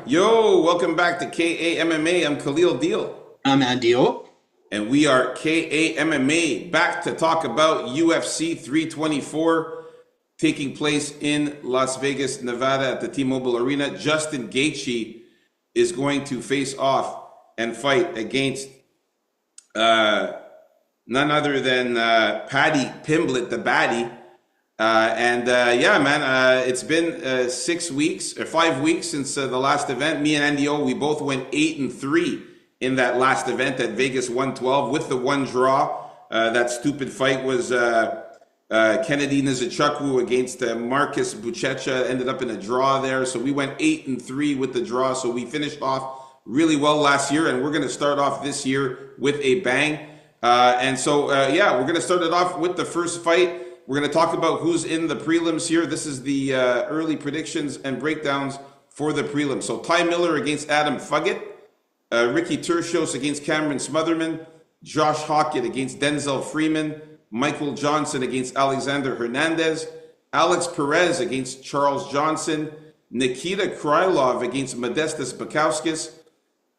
Yo, welcome back to KAMMA. I'm Khalil Deal. I'm Andio. And we are KAMMA back to talk about UFC 324 taking place in Las Vegas, Nevada at the T-Mobile Arena. Justin Gaethje is going to face off and fight against uh, none other than Paddy Pimblett, the baddie. Yeah, man, it's been 6 weeks or 5 weeks since the last event. Me and Andio, we both went 8-3 in that last event at Vegas 112 with the one draw. That stupid fight was Kennedy Nzechukwu against Marcus Buchecha. Ended up in a draw there. So we went 8-3 with the draw. So we finished off really well last year, and we're going to start off this year with a bang. We're going to start it off with the first fight. We're going to talk about who's in the prelims here. This is the early predictions and breakdowns for the prelims. So Ty Miller against Adam Fuggett, Ricky Tercios against Cameron Smotherman, Josh Hockett against Denzel Freeman, Michael Johnson against Alexander Hernandez, Alex Perez against Charles Johnson, Nikita Krylov against Modestas Bukauskas,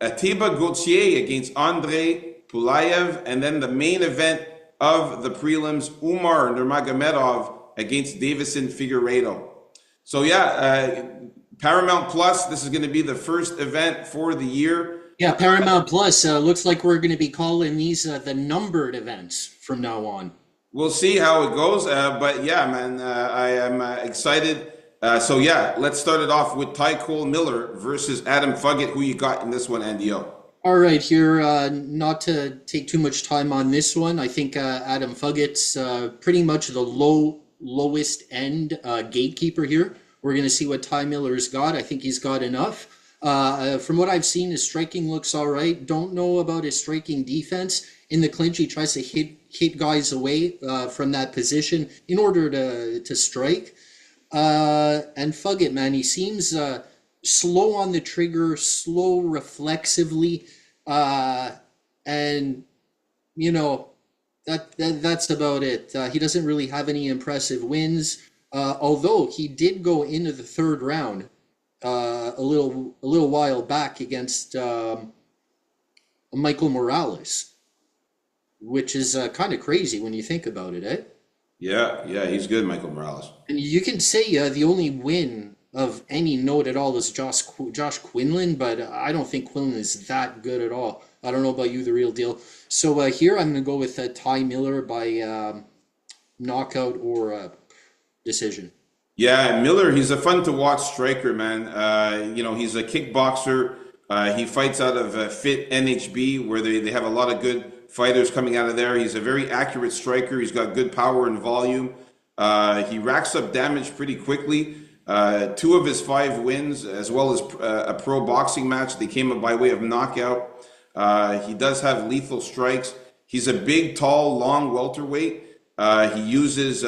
Atiba Gauthier against Andrei Pulayev, and then the main event of the prelims, Umar Nurmagomedov against Davison Figueiredo. So Paramount Plus, this is going to be the first event for the year. Yeah, Paramount Plus. Looks like we're going to be calling these the numbered events from now on. We'll see how it goes. I am excited. Let's start it off with Ty Cole Miller versus Adam Fuggett. Who you got in this one, Andio? All right, here, not to take too much time on this one, I think Adam Fuggett's pretty much the lowest end gatekeeper here. We're going to see what Ty Miller's got. I think he's got enough. From what I've seen, his striking looks all right. Don't know about his striking defense. In the clinch, he tries to hit guys away from that position in order to strike. And Fuggett, man, he seems slow on the trigger, slow reflexively, and you know that's about it. He doesn't really have any impressive wins, although he did go into the third round a little while back against Michael Morales, which is kind of crazy when you think about it, eh? Yeah, he's good, Michael Morales. And you can say the only win of any note at all is Josh Quinlan, but I don't think Quinlan is that good at all. I don't know about you, the real deal. So here I'm going to go with Ty Miller by knockout or decision. Yeah, Miller, he's a fun to watch striker, man. He's a kickboxer. He fights out of Fit NHB, where they have a lot of good fighters coming out of there. He's a very accurate striker. He's got good power and volume. He racks up damage pretty quickly. 2 of his 5 wins, as well as a pro boxing match, they came by way of knockout. He does have lethal strikes. He's a big, tall, long welterweight. He uses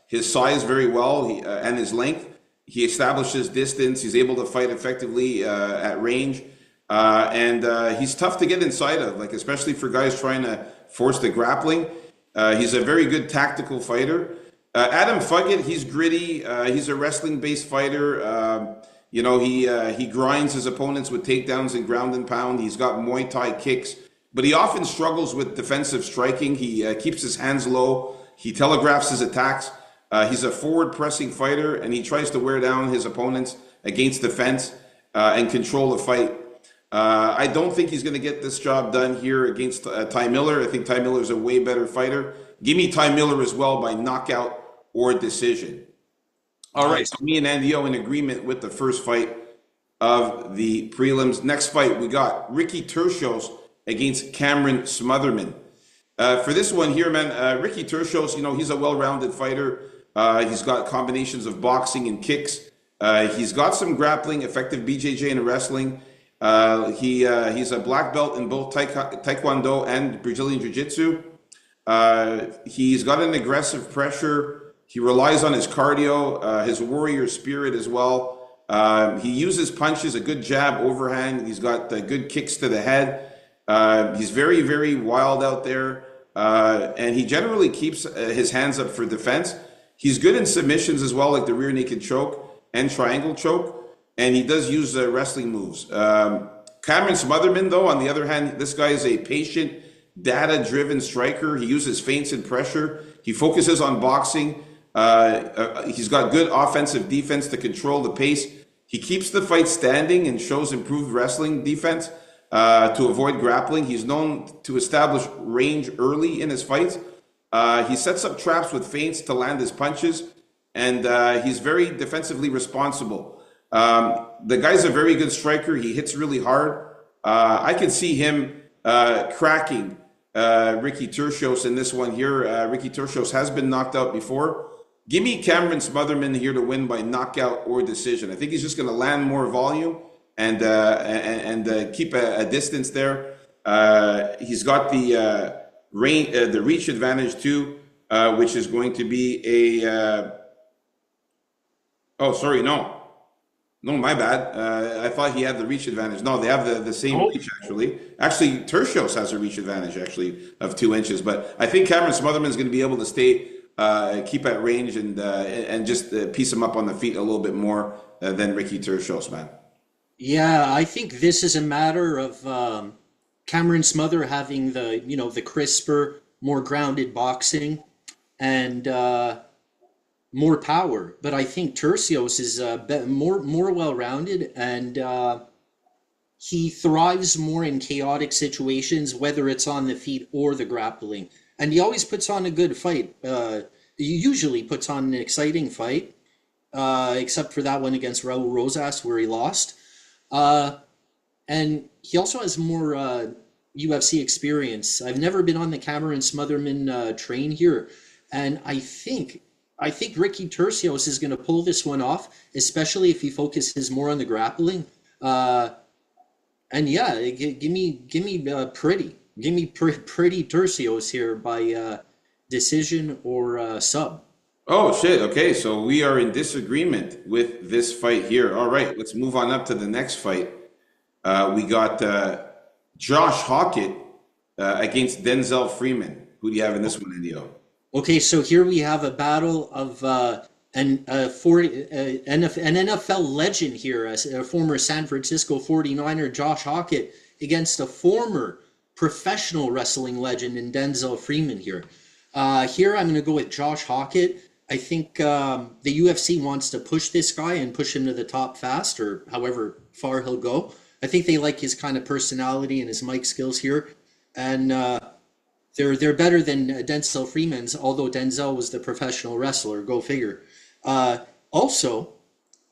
his size very well and his length. He establishes distance. He's able to fight effectively at range. He's tough to get inside of, like especially for guys trying to force the grappling. He's a very good tactical fighter. Adam Fuggett, he's gritty. He's a wrestling-based fighter. He grinds his opponents with takedowns and ground and pound. He's got Muay Thai kicks, but he often struggles with defensive striking. He keeps his hands low. He telegraphs his attacks. He's a forward-pressing fighter, and he tries to wear down his opponents against the fence and control the fight. I don't think he's going to get this job done here against Ty Miller. I think Ty Miller is a way better fighter. Give me Ty Miller as well by knockout or decision. All right, so me and Andio in agreement with the first fight of the prelims. Next fight, we got Ricky Tercios against Cameron Smotherman. For this one here, man, Ricky Tercios, he's a well-rounded fighter. He's got combinations of boxing and kicks. He's got some grappling, effective BJJ and wrestling. He's a black belt in both Taekwondo and Brazilian Jiu-Jitsu. He's got an aggressive pressure. He relies on his cardio, his warrior spirit as well. He uses punches, a good jab, overhand. He's got good kicks to the head. He's very, very wild out there. And he generally keeps his hands up for defense. He's good in submissions as well, like the rear naked choke and triangle choke. and he does use wrestling moves. Cameron Smotherman, though, on the other hand, this guy is a patient, data-driven striker. He uses feints and pressure. He focuses on boxing. He's got good offensive defense to control the pace. He keeps the fight standing and shows improved wrestling defense to avoid grappling. He's known to establish range early in his fights. He sets up traps with feints to land his punches, and he's very defensively responsible. The guy's a very good striker. He hits really hard. I can see him cracking Ricky Turcios in this one here. Ricky Turcios has been knocked out before. Give me Cameron Smotherman here to win by knockout or decision. I think he's just going to land more volume and keep a distance there. He's got the reach advantage too, which is going to be a. Oh, sorry, no, my bad. I thought he had the reach advantage. No, they have the same reach actually. Actually, Turcios has a reach advantage actually of 2 inches, but I think Cameron Smotherman is going to be able to stay. Keep at range and just piece him up on the feet a little bit more than Ricky Turcios, man. Yeah, I think this is a matter of Cameron Smother having the crisper, more grounded boxing and more power. But I think Turcios is more well-rounded, and he thrives more in chaotic situations, whether it's on the feet or the grappling. And he always puts on a good fight. He usually puts on an exciting fight, except for that one against Raul Rosas where he lost. And he also has more UFC experience. I've never been on the Cameron Smotherman train here, and I think Ricky Turcios is going to pull this one off, especially if he focuses more on the grappling. And yeah, give me pretty. Give me pretty Turcios here by decision or sub. Oh shit! Okay, so we are in disagreement with this fight here. All right, let's move on up to the next fight. We got Josh Hockett against Denzel Freeman. Who do you have in this one, Indio? Okay, so here we have a battle of an NFL legend here, a former San Francisco 49er, Josh Hockett, against a former professional wrestling legend in Denzel Freeman here. Here I'm going to go with Josh Hockett. I think the UFC wants to push this guy and push him to the top fast, or however far he'll go. I think they like his kind of personality and his mic skills here, and they're better than Denzel Freeman's. Although Denzel was the professional wrestler, go figure. Also,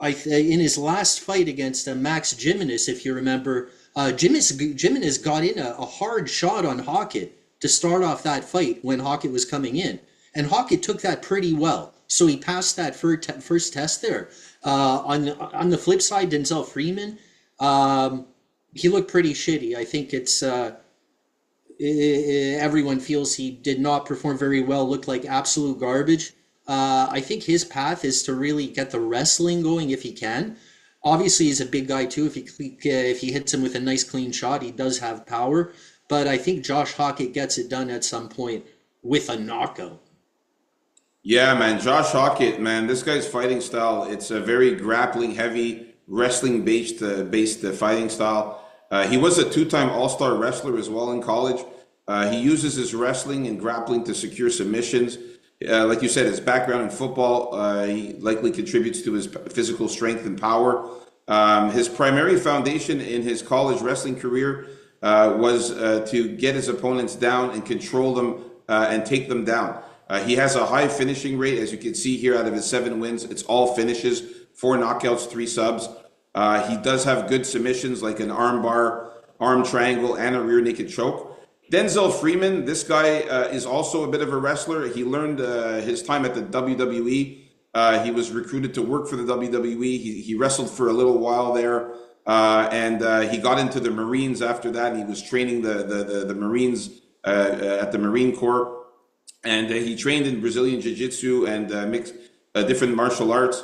in his last fight against Max Jimenez, if you remember, Jimenez got in a hard shot on Hockett to start off that fight when Hockett was coming in. And Hockett took that pretty well. So he passed that first test there. On the flip side, Denzel Freeman, he looked pretty shitty. I think it's everyone feels he did not perform very well, looked like absolute garbage. I think his path is to really get the wrestling going if he can. Obviously, he's a big guy too. If he hits him with a nice clean shot, he does have power. But I think Josh Hockett gets it done at some point with a knockout. Yeah, man, Josh Hockett, man, this guy's fighting style, it's a very grappling heavy, wrestling based fighting style. He was a two-time All-Star wrestler as well in college. He uses his wrestling and grappling to secure submissions. Like you said, his background in football, he likely contributes to his physical strength and power. His primary foundation in his college wrestling career was to get his opponents down and control them and take them down. He has a high finishing rate, as you can see here. Out of his 7 wins, it's all finishes, 4 knockouts, 3 subs. He does have good submissions like an arm bar, arm triangle, and a rear naked choke. Denzel Freeman, this guy is also a bit of a wrestler. He learned his time at the WWE. He was recruited to work for the WWE. He wrestled for a little while there, and he got into the Marines after that. And he was training the Marines at the Marine Corps. And he trained in Brazilian Jiu-Jitsu and mixed different martial arts.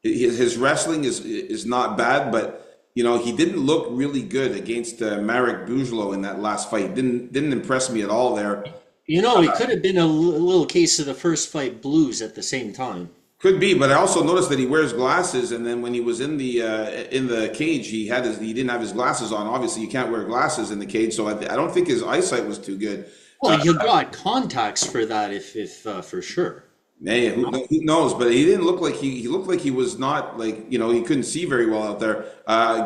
His wrestling is not bad, but he didn't look really good against Marek Bujlo in that last fight. Didn't impress me at all there. It could have been a little case of the first fight blues at the same time. Could be, but I also noticed that he wears glasses, and then when he was in the cage, he didn't have his glasses on. Obviously, you can't wear glasses in the cage, so I don't think his eyesight was too good. Well, you got contacts for that, if for sure. Hey, who knows? But he didn't look like he looked like he was not like he couldn't see very well out there.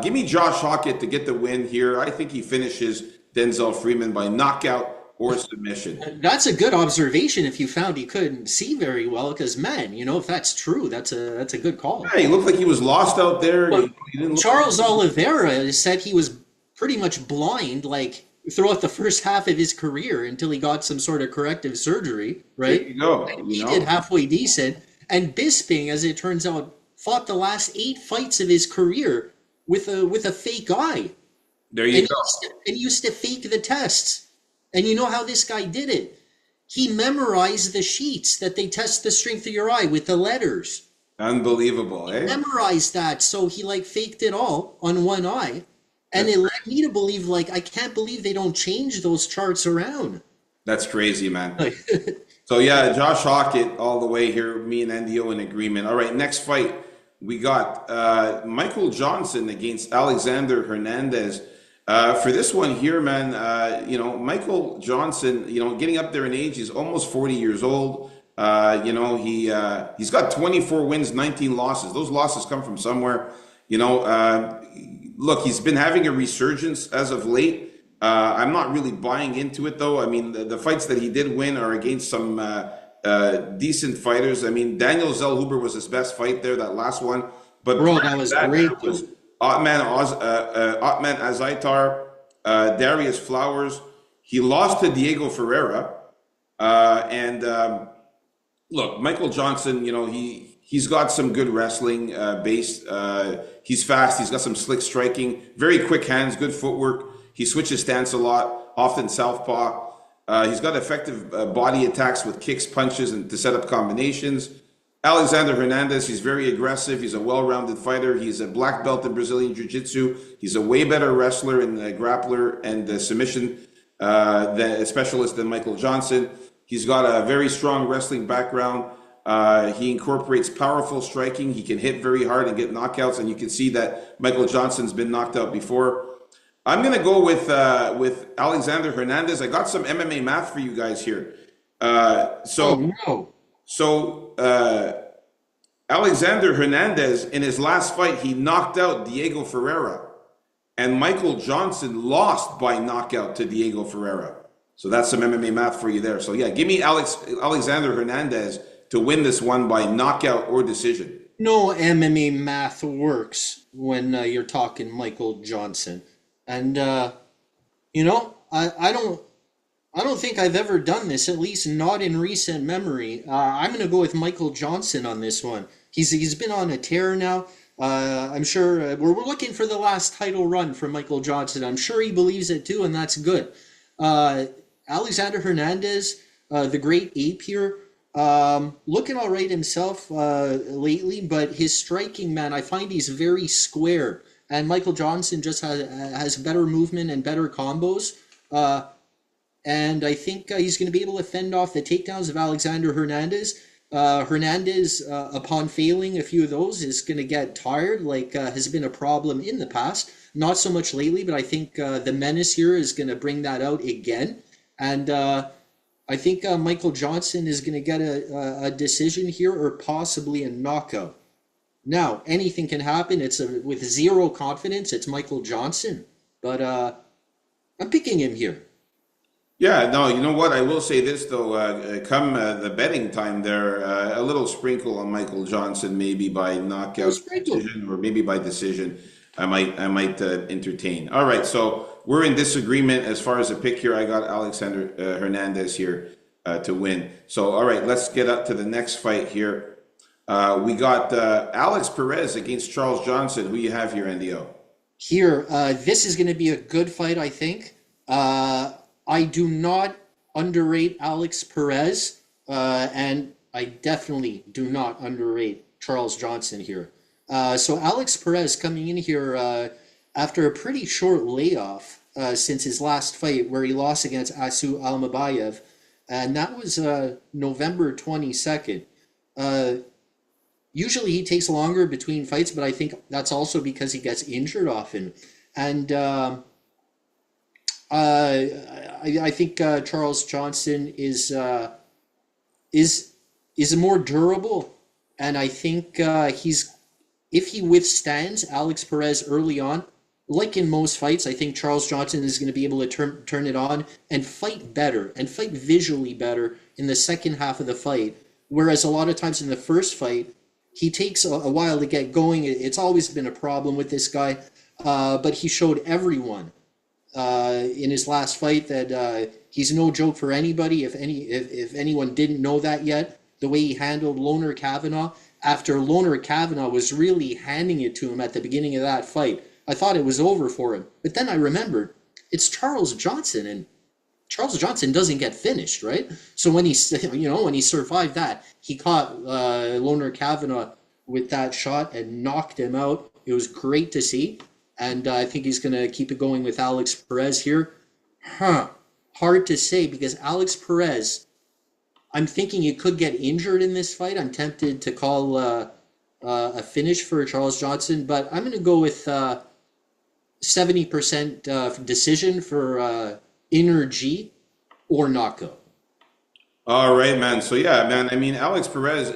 Give me Josh Hockett to get the win here. I think he finishes Denzel Freeman by knockout or submission. That's a good observation. If you found he couldn't see very well, because man, if that's true, that's a good call. Yeah, he looked like he was lost out there. Well, He didn't look Charles Oliveira said he was pretty much blind, like throughout the first half of his career until he got some sort of corrective surgery, there right? you go. And he did halfway decent. And Bisping, as it turns out, fought the last 8 fights of his career with a fake eye. There you go. And used to fake the tests. And you know how this guy did it? He memorized the sheets that they test the strength of your eye with the letters. Unbelievable, eh? Memorized that, so he faked it all on one eye. And it led me to believe, I can't believe they don't change those charts around. That's crazy, man. So yeah, Josh Hockett all the way here. Me and NDO in agreement. All right, next fight we got Michael Johnson against Alexander Hernandez. For this one here, man, Michael Johnson, getting up there in age, he's almost 40 years old. He's got 24 wins, 19 losses. Those losses come from somewhere. Look, he's been having a resurgence as of late. I'm not really buying into it, though. I mean, the fights that he did win are against some decent fighters. I mean, Daniel Zellhuber was his best fight there, that last one. But bro, that was great. Otman Azaitar, Darius Flowers. He lost to Diego Ferreira. Look, Michael Johnson, he's got some good wrestling base. He's fast. He's got some slick striking, very quick hands, good footwork. He switches stance a lot, often southpaw. He's got effective body attacks with kicks, punches, and to set up combinations. Alexander Hernandez, he's very aggressive. He's a well-rounded fighter. He's a black belt in Brazilian Jiu-Jitsu. He's a way better wrestler and grappler and submission specialist than Michael Johnson. He's got a very strong wrestling background. He incorporates powerful striking. He can hit very hard and get knockouts, and you can see that Michael Johnson's been knocked out before. I'm going to go with Alexander Hernandez. I got some MMA math for you guys here. Alexander Hernandez, in his last fight, he knocked out Diego Ferreira. And Michael Johnson lost by knockout to Diego Ferreira. So that's some MMA math for you there. So yeah, give me Alexander Hernandez to win this one by knockout or decision. No MMA math works when you're talking Michael Johnson. And, I don't think I've ever done this, at least not in recent memory. I'm going to go with Michael Johnson on this one. He's been on a tear now. I'm sure we're looking for the last title run for Michael Johnson. I'm sure he believes it too, and that's good. Alexander Hernandez, the great ape here, looking all right himself lately, but his striking, man, I find he's very square. And Michael Johnson just has better movement and better combos. And I think he's going to be able to fend off the takedowns of Alexander Hernandez. Hernandez, upon failing a few of those, is going to get tired, has been a problem in the past. Not so much lately, but I think the menace here is going to bring that out again. And I think Michael Johnson is going to get a decision here or possibly a knockout. Now, anything can happen. With zero confidence, it's Michael Johnson. But I'm picking him here. Yeah, no, you know what? I will say this, though. Come the betting time there, a little sprinkle on Michael Johnson, maybe by knockout decision or maybe by decision, I might entertain. All right, so we're in disagreement as far as a pick here. I got Alexander Hernandez here to win. So, all right, let's get up to the next fight here. We got Alex Perez against Charles Johnson. Who you have here, NDO? Here, this is going to be a good fight, I think. I do not underrate Alex Perez, and I definitely do not underrate Charles Johnson here. So Alex Perez coming in here after a pretty short layoff since his last fight where he lost against Asu Almabayev, and that was November 22nd. Usually he takes longer between fights, but I think that's also because he gets injured often. And I think Charles Johnson is is more durable, and I think he's if he withstands Alex Perez early on, like in most fights, I think Charles Johnson is going to be able to turn it on and fight better and fight visually better in the second half of the fight. Whereas a lot of times in the first fight, he takes a while to get going. It's always been a problem with this guy, but he showed everyone in his last fight that he's no joke for anybody. If anyone didn't know that yet, the way he handled Loner Kavanaugh after Loner Kavanaugh was really handing it to him at the beginning of that fight, I thought it was over for him. But then I remembered it's Charles Johnson, and Charles Johnson doesn't get finished, right? So when he when he survived that, he caught Loner Kavanaugh with that shot and knocked him out. It was great to see. And I think he's going to keep it going with Alex Perez here. Hard to say because Alex Perez, I'm thinking he could get injured in this fight. I'm tempted to call a finish for Charles Johnson, but I'm going to go with 70% decision for inner G or knockout. All right, man. So yeah, man. I mean, Alex Perez.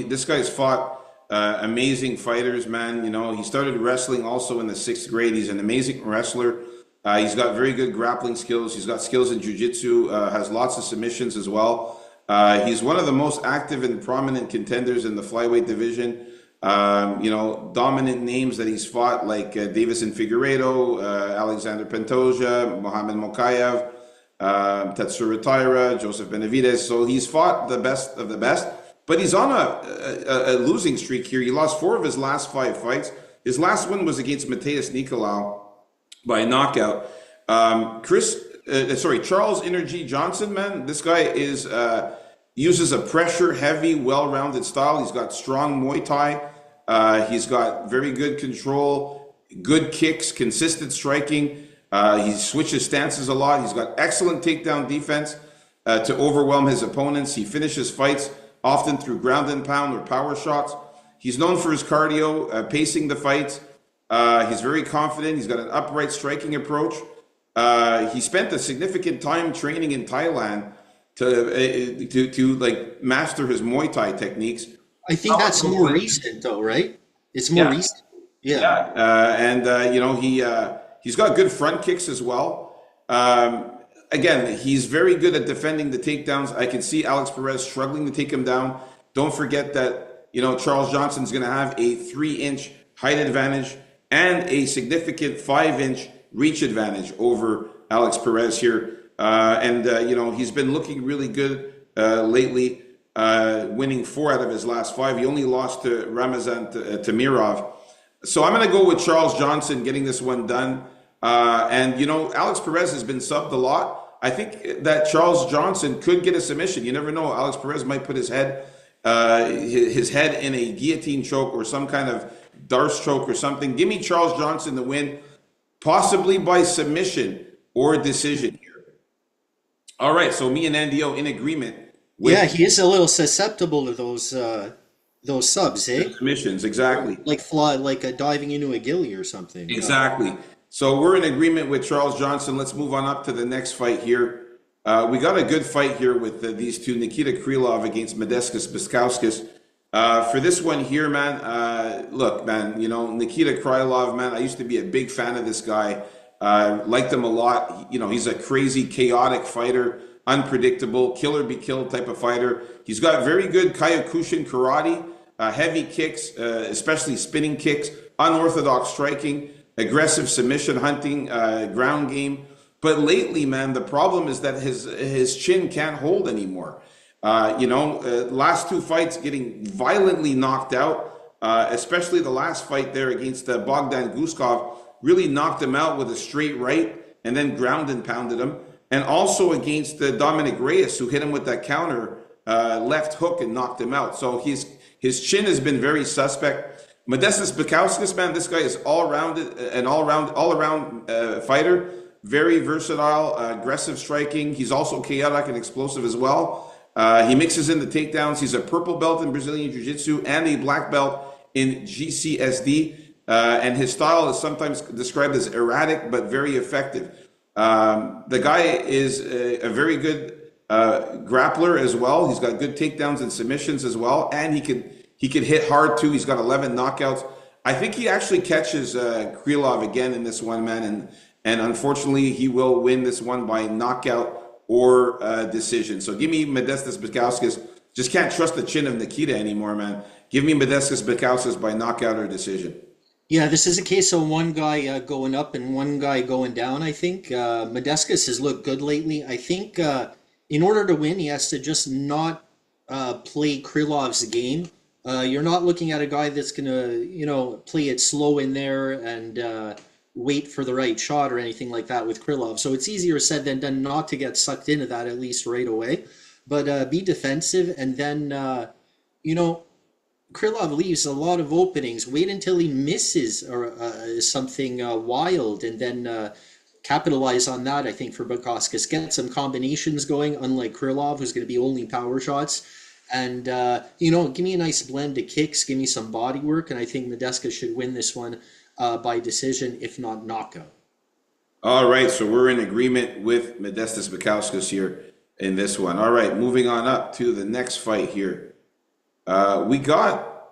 This guy's fought amazing fighters, man. He started wrestling also in the sixth grade. He's an amazing wrestler. He's got very good grappling skills. He's got skills in jiu-jitsu. Has lots of submissions as well. He's one of the most active and prominent contenders in the flyweight division. Dominant names that he's fought like Davison Figueiredo, Alexander Pantoja, Mohamed Mokaev, Tatsuro Taira, Joseph Benavidez. So he's fought the best of the best, but he's on a losing streak here. He lost 4 of his last 5 fights. His last win was against Mateus Nicolau by knockout. Charles Energy Johnson, man, this guy uses a pressure heavy, well-rounded style. He's got strong Muay Thai. He's got very good control, good kicks, consistent striking. He switches stances a lot. He's got excellent takedown defense to overwhelm his opponents. He finishes fights often through ground and pound or power shots. He's known for his cardio, pacing the fights. He's very confident. He's got an upright striking approach. He spent a significant time training in Thailand to like master his Muay Thai techniques. I think that's more recent, though, right? It's more recent. Yeah. He's got good front kicks as well. Again, he's very good at defending the takedowns. I can see Alex Perez struggling to take him down. Don't forget that Charles Johnson's going to have a 3-inch height advantage and a significant 5-inch reach advantage over Alex Perez here. He's been looking really good lately, winning 4 out of his last 5. He only lost to Ramazan Tamirov. So I'm going to go with Charles Johnson getting this one done. Alex Perez has been subbed a lot. I think that Charles Johnson could get a submission. You never know. Alex Perez might put his head in a guillotine choke or some kind of Darce choke or something. Give me Charles Johnson to win, possibly by submission or decision here. All right, so me and Andio in agreement. He is a little susceptible to those subs, eh? Submissions, exactly. Like diving into a gilly or something. Exactly. So we're in agreement with Charles Johnson. Let's move on up to the next fight here. We got a good fight here with these two, Nikita Krylov against Modestas Bukauskas. For this one here, man, look, man, Nikita Krylov, man, I used to be a big fan of this guy. Liked him a lot. He's a crazy, chaotic fighter, unpredictable, kill or be killed type of fighter. He's got very good Kyokushin karate, heavy kicks, especially spinning kicks, unorthodox striking, aggressive submission hunting, ground game. But lately, man, the problem is that his chin can't hold anymore. Last 2 fights getting violently knocked out, especially the last fight there against Bogdan Guskov, really knocked him out with a straight right and then ground and pounded him. And also against Dominic Reyes, who hit him with that counter left hook and knocked him out. So his chin has been very suspect. Modestas Bukauskas, man, this guy is an all-around fighter. Very versatile, aggressive striking. He's also chaotic and explosive as well. He mixes in the takedowns. He's a purple belt in Brazilian Jiu-Jitsu and a black belt in GCSD. And his style is sometimes described as erratic but very effective. The guy is a very good grappler as well. He's got good takedowns and submissions as well, and he can hit hard too. He's got 11 knockouts. I think he actually catches Krylov again in this one, man, and unfortunately he will win this one by knockout or decision. So give me Modestas Bukauskas. Just can't trust the chin of Nikita anymore, man. Give me Modestas Bukauskas by knockout or decision. Yeah, this is a case of one guy going up and one guy going down, I think. Modestas has looked good lately. I think in order to win, he has to just not play Krylov's game. You're not looking at a guy that's going to, play it slow in there and wait for the right shot or anything like that with Krylov. So it's easier said than done not to get sucked into that at least right away. But be defensive and then, Krylov leaves a lot of openings. Wait until he misses or something wild, and then capitalize on that. I think for Bukauskas, get some combinations going. Unlike Krylov, who's going to be only power shots, and give me a nice blend of kicks. Give me some body work, and I think Modestas should win this one by decision, if not knockout. All right, so we're in agreement with Modestas Bukauskas here in this one. All right, moving on up to the next fight here. We got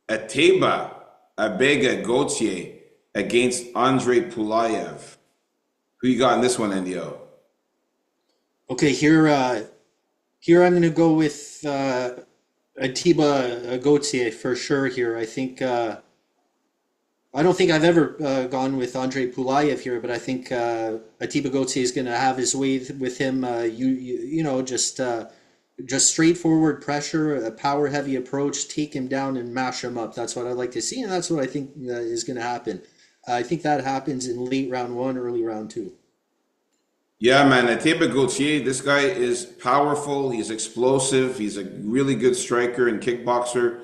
Ateba Abega Gauthier against Andre Pulayev. Who you got in this one, NDO? Okay, here I'm going to go with Ateba Gauthier for sure here. I think I don't think I've ever gone with Andre Pulayev here, but I think Ateba Gauthier is going to have his way with him. Just straightforward pressure, a power-heavy approach, take him down and mash him up. That's what I'd like to see, and that's what I think is going to happen. I think that happens in late round one, early round two. Yeah, man, Ateba Gauthier, this guy is powerful. He's explosive. He's a really good striker and kickboxer.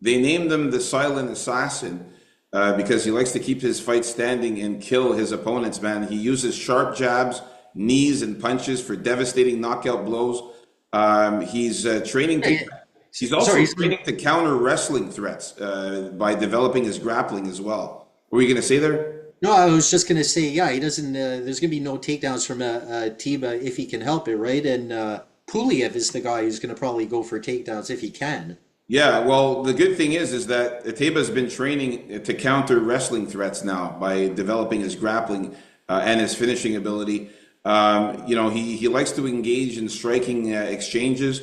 They named him the Silent Assassin because he likes to keep his fight standing and kill his opponents, man. He uses sharp jabs, knees, and punches for devastating knockout blows. He's training to. He's also training to counter wrestling threats by developing his grappling as well. What were you going to say there? No, I was just going to say, yeah, he doesn't. There's going to be no takedowns from Ateba if he can help it, right? And Pulayev is the guy who's going to probably go for takedowns if he can. Yeah, well, the good thing is that Ateba's been training to counter wrestling threats now by developing his grappling and his finishing ability. He likes to engage in striking exchanges,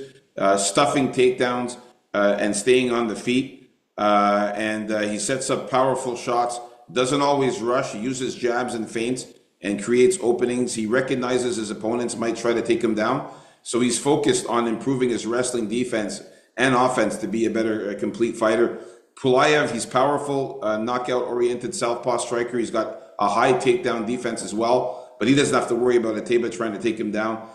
stuffing takedowns, and staying on the feet. And he sets up powerful shots, doesn't always rush. He uses jabs and feints and creates openings. He recognizes his opponents might try to take him down. So he's focused on improving his wrestling defense and offense to be a better complete fighter. Pulayev, he's powerful, knockout-oriented southpaw striker. He's got a high takedown defense as well. But he doesn't have to worry about Ateba trying to take him down.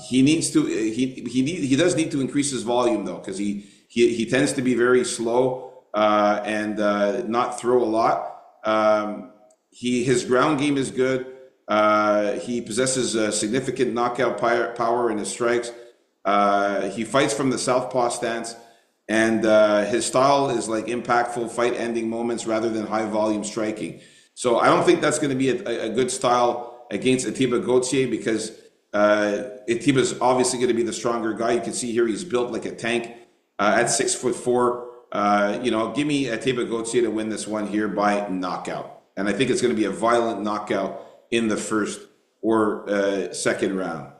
He needs to. He does need to increase his volume though, because he tends to be very slow and not throw a lot. His ground game is good. He possesses significant knockout power in his strikes. He fights from the southpaw stance, and his style is like impactful fight-ending moments rather than high-volume striking. So I don't think that's going to be a good style against Ateba Gauthier because Ateba's obviously going to be the stronger guy. You can see here he's built like a tank at 6'4". Give me Ateba Gauthier to win this one here by knockout. And I think it's going to be a violent knockout in the first or second round.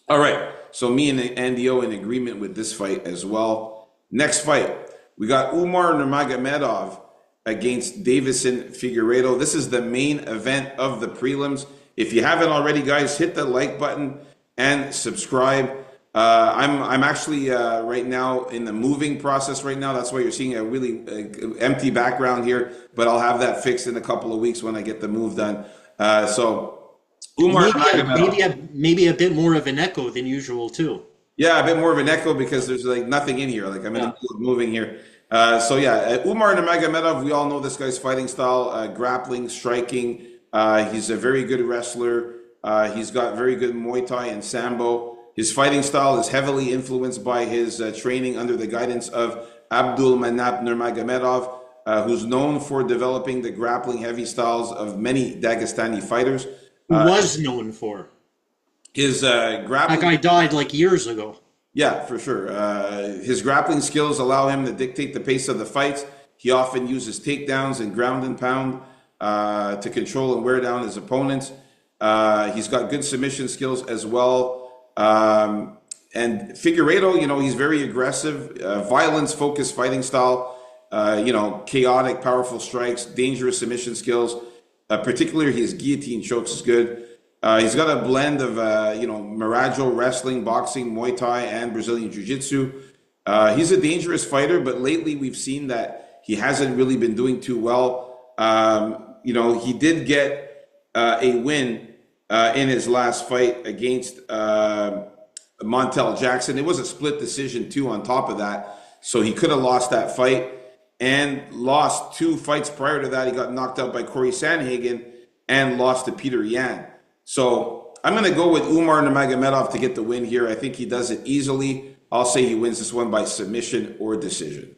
All right, so me and Andio in agreement with this fight as well. Next fight, we got Umar Nurmagomedov against Davison Figueiredo. This is the main event of the prelims. If you haven't already, guys, hit the like button and subscribe. I'm actually right now in the moving process right now. That's why you're seeing a really empty background here, but I'll have that fixed in a couple of weeks when I get the move done. So Umar maybe a bit more of an echo than usual too. Yeah, a bit more of an echo because there's like nothing in here. Like I'm in the middle of moving here. Umar Nurmagomedov, we all know this guy's fighting style, grappling, striking. He's a very good wrestler. He's got very good Muay Thai and Sambo. His fighting style is heavily influenced by his training under the guidance of Abdul Manap Nurmagomedov, who's known for developing the grappling heavy styles of many Dagestani fighters. Was known for. His That grappling, guy died like years ago. yeah, for sure. His grappling skills allow him to dictate the pace of the fights. He often uses takedowns and ground and pound to control and wear down his opponents. He's got good submission skills as well. And Figueiredo, he's very aggressive, violence-focused fighting style, chaotic, powerful strikes, dangerous submission skills. Particularly his guillotine chokes is good. He's got a blend of, Marajo, wrestling, boxing, Muay Thai, and Brazilian Jiu-Jitsu. He's a dangerous fighter, but lately we've seen that he hasn't really been doing too well. He did get a win in his last fight against Montel Jackson. It was a split decision, too, on top of that. So he could have lost that fight and lost 2 fights prior to that. He got knocked out by Corey Sandhagen and lost to Peter Yan. So I'm going to go with Umar Nurmagomedov to get the win here. I think he does it easily. I'll say he wins this one by submission or decision.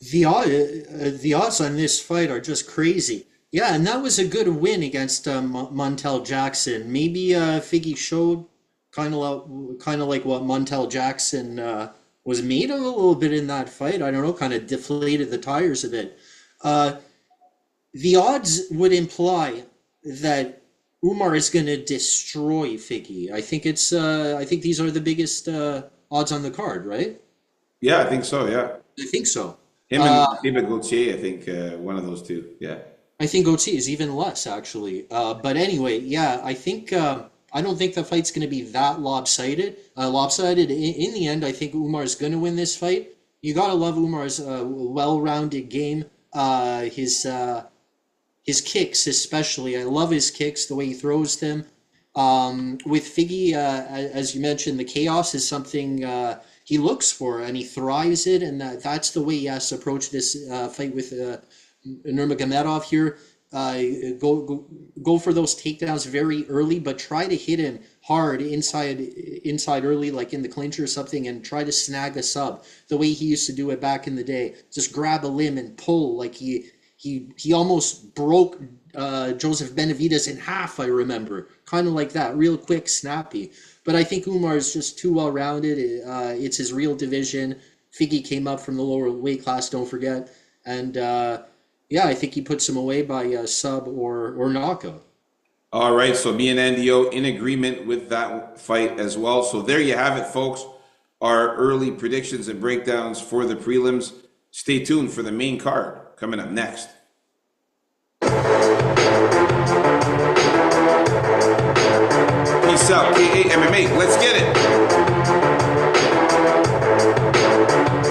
The odds on this fight are just crazy. Yeah, and that was a good win against Montel Jackson. Maybe Figgy showed kind of like what Montel Jackson was made of a little bit in that fight. I don't know, kind of deflated the tires a bit. The odds would imply that Umar is going to destroy Figgy. I think these are the biggest odds on the card, right? Yeah, I think so, yeah. I think so. Him and David Gauthier, I think one of those two, yeah. I think Gauthier is even less, actually. But anyway, yeah, I think I don't think the fight's going to be that lopsided. In the end, I think Umar's going to win this fight. You got to love Umar's well-rounded game. His kicks, especially. I love his kicks, the way he throws them. With Figgy, as you mentioned, the chaos is something he looks for, and he thrives it, and that's the way he has to approach this fight with Nurmagomedov here. Go for those takedowns very early, but try to hit him hard inside early, like in the clinch or something, and try to snag a sub the way he used to do it back in the day. Just grab a limb and pull, like he almost broke Joseph Benavidez in half, I remember. Kind of like that, real quick, snappy. But I think Umar is just too well-rounded. It's his real division. Figgy came up from the lower weight class, don't forget. And I think he puts him away by sub or knockout. All right, so me and Andio in agreement with that fight as well. So there you have it, folks. Our early predictions and breakdowns for the prelims. Stay tuned for the main card coming up next. Peace out, KA MMA. Let's get